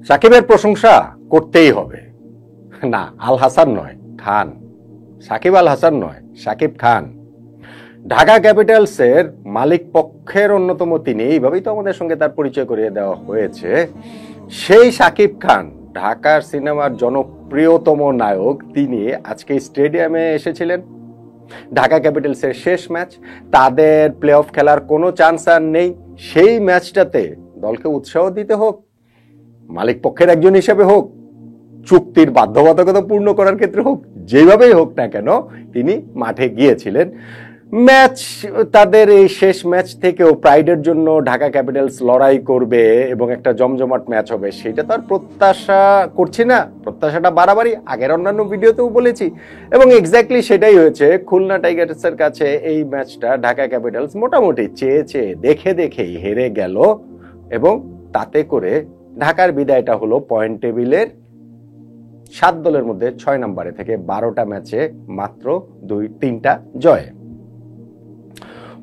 সাকিবের প্রশংসা করতেই হবে। না, আল হাসান নয়, খান। সাকিব আল হাসান নয়, সাকিব খান। ঢাকা ক্যাপিটালসের মালিক পক্ষের অন্যতম তিনি, এইভাবেই তো আমাদের সঙ্গে তার পরিচয় করিয়ে দেওয়া হয়েছে। সেই সাকিব খান, ঢাকার সিনেমার জনপ্রিয়তম নায়ক, তিনি আজকে স্টেডিয়ামে এসেছিলেন। ঢাকা ক্যাপিটালসের শেষ ম্যাচ, তাদের প্লে অফ খেলার কোনো চান্স আর নেই। সেই ম্যাচটাতে দলকে উৎসাহ দিতে হোক, মালিক পক্ষের একজন হিসেবে হোক, চুক্তির বাধ্যবাধকতা পূর্ণ করার ক্ষেত্রে হোক, যেভাবেই হোক না কেন তিনি মাঠে গিয়েছিলেন। ম্যাচ, তাদের এই শেষ ম্যাচ থেকেও প্রাইডের জন্য ঢাকা ক্যাপিটালস লড়াই করবে এবং একটা জমজমাট ম্যাচ হবে, সেটা তো আর প্রত্যাশা করছি না। প্রত্যাশাটা বাড়াবাড়ি, আগের অন্যান্য ভিডিওতেও বলেছি, এবং এক্স্যাক্টলি সেটাই হয়েছে। খুলনা টাইগার্সের কাছে এই ম্যাচটা ঢাকা ক্যাপিটালস মোটামুটি চেয়ে চেয়ে দেখে দেখেই হেরে গেল, এবং তাতে করে ঢাকার বিদায়টা হলো পয়েন্ট টেবিলের 7 দলের মধ্যে 6 নম্বরে থেকে 12টা ম্যাচে মাত্র 2-3টা জয়।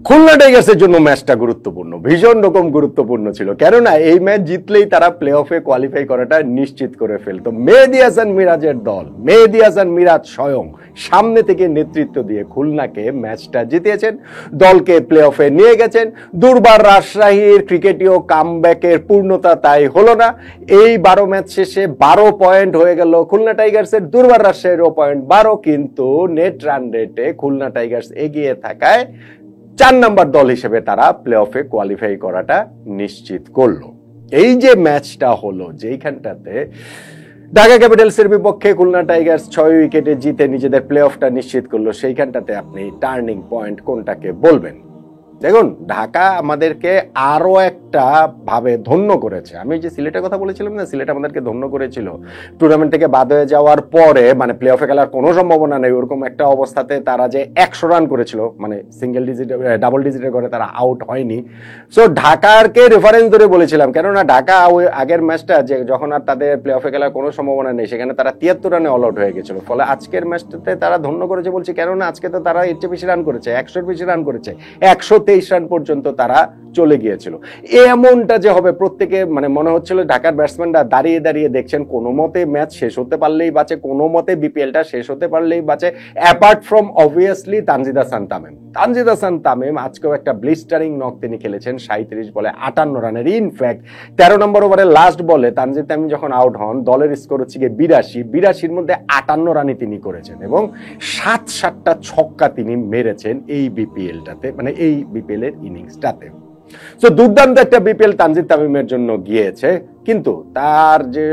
খুলনা টাইগার্সের জন্য ম্যাচটা গুরুত্বপূর্ণ, ভীষণ রকম গুরুত্বপূর্ণ ছিল, কেননা এই ম্যাচ জিতলেই তারা প্লে অফে কোয়ালিফাই করাটা নিশ্চিত করে ফেলতো। মেহেদী হাসান মিরাজের দল, মেহেদী হাসান মিরাজ স্বয়ং সামনে থেকে নেতৃত্ব দিয়ে খুলনাকে ম্যাচটা জিতিয়েছেন, দলকে প্লে অফে নিয়ে গেছেন। দুর্বার রাজশাহীর ক্রিকেটীয় কামব্যাকের পূর্ণতা তাই হলো না। এই 12 ম্যাচ শেষে 12 পয়েন্ট হয়ে গেল খুলনা টাইগার্সের, দুর্বার রাজশাহীরও পয়েন্ট 12, কিন্তু নেট রান রেটে খুলনা টাইগার্স এগিয়ে থাকায় 4 নম্বর দল হিসেবে তারা প্লে অফে কোয়ালিফাই করাটা নিশ্চিত করলো। এই যে ম্যাচটা হলো, যেইখানটাতে ঢাকা ক্যাপিটালসের বিপক্ষে খুলনা টাইগার্স 6 উইকেটে জিতে নিজেদের প্লে অফটা নিশ্চিত করলো, সেইখানটাতে আপনি টার্নিং পয়েন্ট কোনটাকে বলবেন? দেখুন, ঢাকা আমাদেরকে আরো একটা ভাবে ধন্য করেছে। আমি যে সিলেটের কথা বলেছিলাম না, সিলেট আমাদেরকে ধন্য করেছিল টুর্নামেন্ট থেকে বাদ হয়ে যাওয়ার পরে, মানে প্লে অফে খেলার কোনো সম্ভাবনা নেই ওরকম একটা অবস্থাতে তারা যে 100 রান করেছিল, মানে সিঙ্গেল ডিজিট ডাবল ডিজিটের করে তারা আউট হয়নি। সো ঢাকারকে রেফারেন্স ধরে বলেছিলাম, কেননা ঢাকা ওই আগের ম্যাচটা যে যখন আর তাদের প্লে অফে খেলার কোনো সম্ভাবনা নেই, সেখানে তারা 73 রানে অল আউট হয়ে গেছিল। ফলে আজকের ম্যাচটাতে তারা ধন্য করেছে বলছি, কেননা আজকে তো তারা এর চেয়ে বেশি রান করেছে, 100-এর বেশি রান করেছে, 123 রান পর্যন্ত তারা চলে গিয়েছিল। এমনটা যে হবে প্রত্যেকে, মানে মনে হচ্ছিল ঢাকার ব্যাটসম্যানরা দাঁড়িয়ে দাঁড়িয়ে দেখছেন কোনো মতে ম্যাচ শেষ হতে পারলেই বাঁচে, কোনো মতে বিপিএলটা শেষ হতে পারলেই বাঁচে, apart from obviously Tanzid Hasan Tamim. Tanzid Hasan Tamim আজকেও একটা ব্লিস্টারিং নক তিনি খেলেছেন 37 বলে 58 রানের। ইনফ্যাক্ট 13 নম্বর ওভারের লাস্ট বলে তানজিদ তামিম যখন আউট হন, দলের স্কোর হচ্ছে গিয়ে 82-82-এর মধ্যে 58 রানই তিনি করেছেন, এবং 7-7টা ছক্কা তিনি মেরেছেন এই বিপিএলটাতে, মানে এই বিপিএল এর ইনিংসটাতে। সো দুর্দান্ত একটা বিপিএল তানজিদ তামিমের জন্য গিয়েছে। কিন্তু তার যে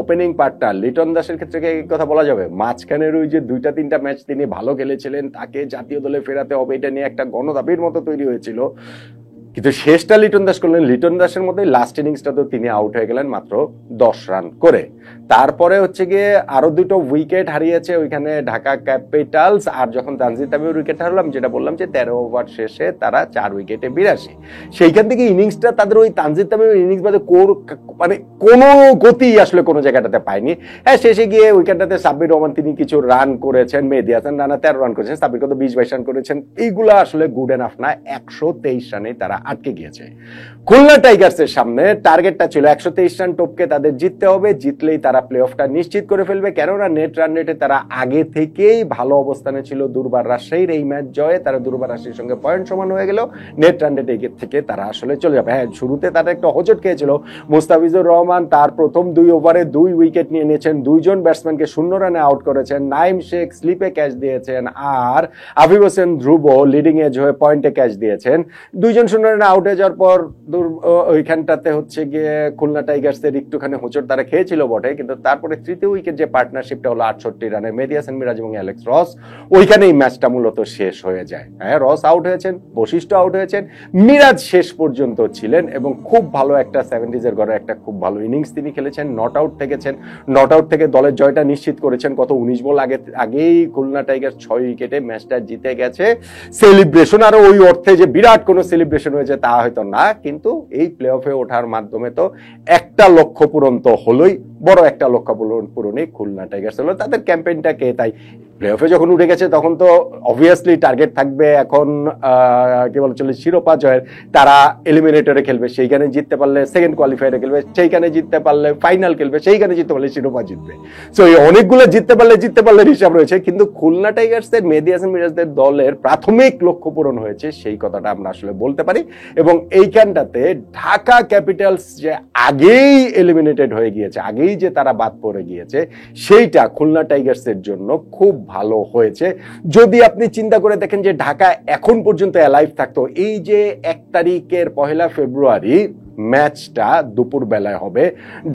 ওপেনিং পার্টনার লিটন দাসের ক্ষেত্রে এই কথা বলা যাবে, মাঝখানের ওই যে 2-3টা ম্যাচ তিনি ভালো খেলেছিলেন, তাকে জাতীয় দলে ফেরাতে হবে, এটা নিয়ে একটা গণদাবির মতো তৈরি হয়েছিল, কিন্তু শেষটা লিটন দাস করলেন। লিটন দাসের মধ্যে লাস্ট ইনিংসটা তো তিনি আউট হয়ে গেলেন মাত্র 10 রান করে। তারপরে হচ্ছে গিয়ে আরো 2টো উইকেট হারিয়েছে ওইখানে ঢাকা ক্যাপিটালস। আর যখন তানজিদ তামিমের উইকেট হারলাম, যেটা বললাম যে 13 ওভার শেষে তারা 4 উইকেটে 82, সেইখান থেকে ইনিংসটা তাদের ওই তানজিদ তামিমের ইনিংস বাদে মানে কোনো গতি আসলে কোনো জায়গাটাতে পায়নি। হ্যাঁ, শেষে গিয়ে উইকেটটাতে সাব্বির রহমান তিনি কিছু রান করেছেন, মেহেদী হাসান রানা 13 রান করেছেন, সাব্বির কত 20-22 রান করেছেন, এইগুলো আসলে গুড এনাফ না। 123 রানে তারা আটকে গিয়েছে। খুলনা টাইগার্সের সামনে টার্গেটটা ছিল 123 রান টপকে তাদের জিততে হবে, জিতলেই তারা প্লে অফটা নিশ্চিত করে ফেলবে, কেননা নেট রান রেটে তারা আগে থেকেই ভালো অবস্থানে ছিল। দুর্বার রাজশাহীর এই ম্যাচ জয়ে তারা দুর্বার রাজশাহীর সঙ্গে পয়েন্ট সমান হয়ে গেল, নেট রান রেটে থেকে তারা আসলে চলে যাবে। হ্যাঁ, শুরুতে তারা একটা হোঁচট খেয়েছিল, মুস্তাফিজুর রহমান তার প্রথম 2 ওভারে 2 উইকেট নিয়ে নিয়েছেন, 2 জন ব্যাটসম্যানকে 0 রানে আউট করেছেন, নাইম শেখ স্লিপে ক্যাচ দিয়েছেন, আর আফিফ হোসেন ধ্রুব লিডিং এজ হয়ে পয়েন্টে ক্যাচ দিয়েছেন। 2 জন 0 রানে আউট হয়ে যাওয়ার পর ওইখানটাতে হচ্ছে গিয়ে খুলনা টাইগার্সের একটুখানি হোঁচট তারা খেয়েছিল বটে, কিন্তু তারপরে তৃতীয় উইকেট যে পার্টনারশিপটা হলো 68 রানে মেহেদী হাসান মিরাজ এবং অ্যালেক্স রস, ওইখানেই ম্যাচটা মূলত শেষ হয়ে যায়। হ্যাঁ, রস আউট হয়েছেন, বশিষ্ঠ আউট হয়েছেন, মিরাজ শেষ পর্যন্ত ছিলেন এবং খুব ভালো একটা 70s-এর ঘরে একটা খুব ভালো ইনিংস তিনি খেলেছেন, নট আউট থেকেছেন, নট আউট থেকে দলের জয়টা নিশ্চিত করেছেন। কত 19 বল আগেই খুলনা টাইগার্স 6 উইকেটে ম্যাচটা জিতে গেছে। সেলিব্রেশন আর ওই অর্থে যে বিরাট কোনো সেলিব্রেশন হয়েছে তা হয়তো না, কিন্তু এই প্লে অফে ওঠার মাধ্যমে তো একটা লক্ষ্য পূরণ তো হলোই, বড় একটা লক্ষ্য পূরণই খুলনা টাইগার্স হলো। তাদের ক্যাম্পেইনটাকে তাই প্লে অফে যখন উঠে গেছে তখন তো অবভিয়াসলি টার্গেট থাকবে এখন কি বলে চলে শিরোপা জয়ের। তারা এলিমিনেটরে খেলবে, সেইখানে জিততে পারলে সেকেন্ড কোয়ালিফায়ারে খেলবে, সেইখানে জিততে পারলে ফাইনাল খেলবে, সেইখানে জিততে পারলে শিরোপা জিতবে। সো এই অনেকগুলো জিততে পারলে হিসাব রয়েছে। কিন্তু খুলনা টাইগার্সের মেহেদী হাসান মিরাজদের দলের প্রাথমিক লক্ষ্য পূরণ হয়েছে, সেই কথাটা আমরা আসলে বলতে পারি। এবং এইখানটাতে ঢাকা ক্যাপিটালস যে আগেই এলিমিনেটেড হয়ে গিয়েছে, আগেই যে তারা বাদ পড়ে গিয়েছে, সেইটা খুলনা টাইগার্সের জন্য খুব ভালো হয়েছে। যদি আপনি চিন্তা করে দেখেন যে ঢাকা এখন পর্যন্ত অ্যালাইভ থাকতো, এই যে 1 তারিখের 1 ফেব্রুয়ারি ম্যাচটা দুপুর বেলায় হবে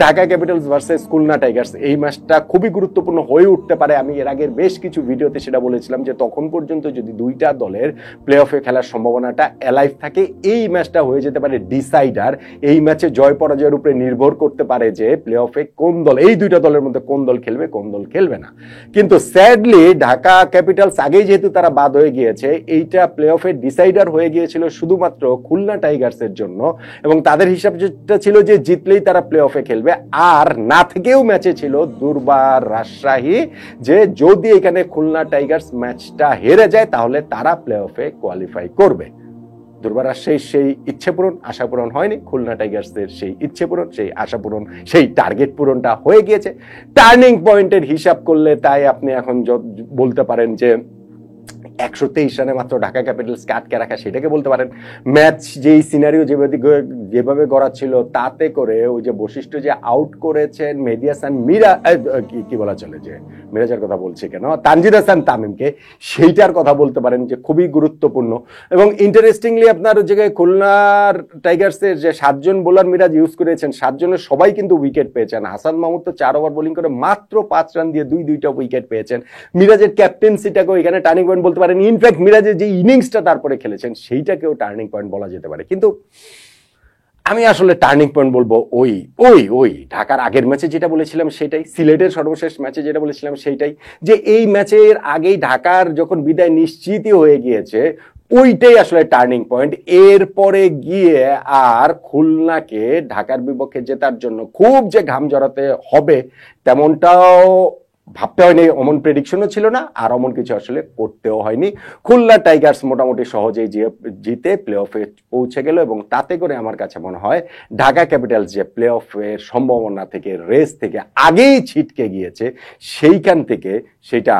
Dhaka Capitals versus Khulna Tigers, এই ম্যাচটা খুবই গুরুত্বপূর্ণ হয়ে উঠতে পারে। আমি এর আগের বেশ কিছু ভিডিওতে সেটা বলেছিলাম যে তখন পর্যন্ত যদি দুইটা দলের প্লে অফে খেলার সম্ভাবনাটা অ্যালাইভ থাকে, এই ম্যাচটা হয়ে যেতে পারে ডিসাইডার। এই ম্যাচে জয় পরাজয়ের উপরে নির্ভর করতে পারে যে প্লে অফে কোন দল, এই দুইটা দলের মধ্যে কোন দল খেলবে, কোন দল খেলবে না। কিন্তু স্যাডলি ঢাকা ক্যাপিটালস আগেই যেহেতু তারা বাদ হয়ে গিয়েছে, এইটা প্লে অফে ডিসাইডার হয়ে গিয়েছিল শুধুমাত্র খুলনা টাইগার্সের জন্য। এবং তাদের হিসাবটা ছিল যে জিতলেই তারা প্লে অফে খেলবে। আর না থেকেও ম্যাচে ছিল দুর্বার রাজশাহী, যে যদি এখানে খুলনা টাইগার্স ম্যাচটা হেরে যায় তাহলে তারা প্লে অফে কোয়ালিফাই করবে। দুর্বার রাজশাহীর সেই ইচ্ছে পূরণ, আশা পূরণ হয়নি। খুলনা টাইগার্সের সেই ইচ্ছে পূরণ, সেই আশা পূরণ, সেই টার্গেট পূরণটা হয়ে গিয়েছে। টার্নিং পয়েন্টের হিসাব করলে তাই আপনি এখন বলতে পারেন যে 123 রানে মাত্র ঢাকা ক্যাপিটালসকে আটকে রাখা, সেটাকে বলতে পারেন। ম্যাচ যেই সিনারিও যেভাবে গড়া ছিল, তাতে করে ওই যে বৈশিষ্ট্য যে আউট করেছেন মেহেদী হাসান কি বলা চলে, যে মিরাজের কথা বলছি কেন, তানজিদ হাসান তামিমকে, সেইটার কথা বলতে পারেন যে খুবই গুরুত্বপূর্ণ। এবং ইন্টারেস্টিংলি আপনার জায়গায় খুলনার টাইগার্সের যে 7 জন বোলার মিরাজ ইউজ করেছেন, 7 জনের সবাই কিন্তু উইকেট পেয়েছেন। হাসান মাহমুদ তো 4 ওভার বোলিং করে মাত্র 5 রান দিয়ে দুইটা উইকেট পেয়েছেন। মিরাজের ক্যাপ্টেন্সিটাকেও এখানে টার্নিং পয়েন্ট বলতে পারেন। ইনফ্যাক্ট মিরাজের যে ইনিংসটা তারপরে খেলেছেন, সেইটাকেও টার্নিং পয়েন্ট বলা যেতে পারে। কিন্তু আমি আসলে টার্নিং পয়েন্ট বলবো ওই ঢাকার আগের ম্যাচে যেটা বলেছিলাম সেটাই, সিলেটের সর্বশেষ ম্যাচে যেটা বলেছিলাম সেইটাই, যে এই ম্যাচের আগেই ঢাকার যখন বিদায় নিশ্চিতই হয়ে গিয়েছে, ওইটাই আসলে টার্নিং পয়েন্ট। এরপরে গিয়ে আর খুলনাকে ঢাকার বিপক্ষে জেতার জন্য খুব যে ঘাম জড়াতে হবে তেমনটাও ভাবতে হয়নি, অমন প্রেডিকশনও ছিল না, আর অমন কিছু আসলে করতেও হয়নি। খুলনা টাইগার্স মোটামুটি সহজেই জিতে প্লে অফে পৌঁছে গেল। এবং তাতে করে আমার কাছে মনে হয় ঢাকা ক্যাপিটালস যে প্লে অফের সম্ভাবনা থেকে, রেস থেকে আগেই ছিটকে গিয়েছে, সেইখান থেকে সেটা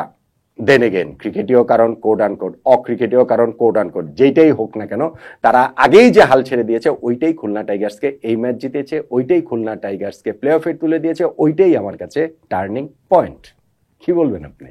দেন এগেন ক্রিকেটীয় কারণ কোড আনকোড, অক্রিকেটীয় কারণ কোড আনকোড, যেটাই হোক না কেন, তারা আগেই যে হাল ছেড়ে দিয়েছে, ওইটাই খুলনা টাইগার্সকে এই ম্যাচ জিতেছে, ওইটাই খুলনা টাইগার্সকে প্লে অফে তুলে দিয়েছে, ওইটাই আমার কাছে টার্নিং পয়েন্ট। কি বলবেন আপনি?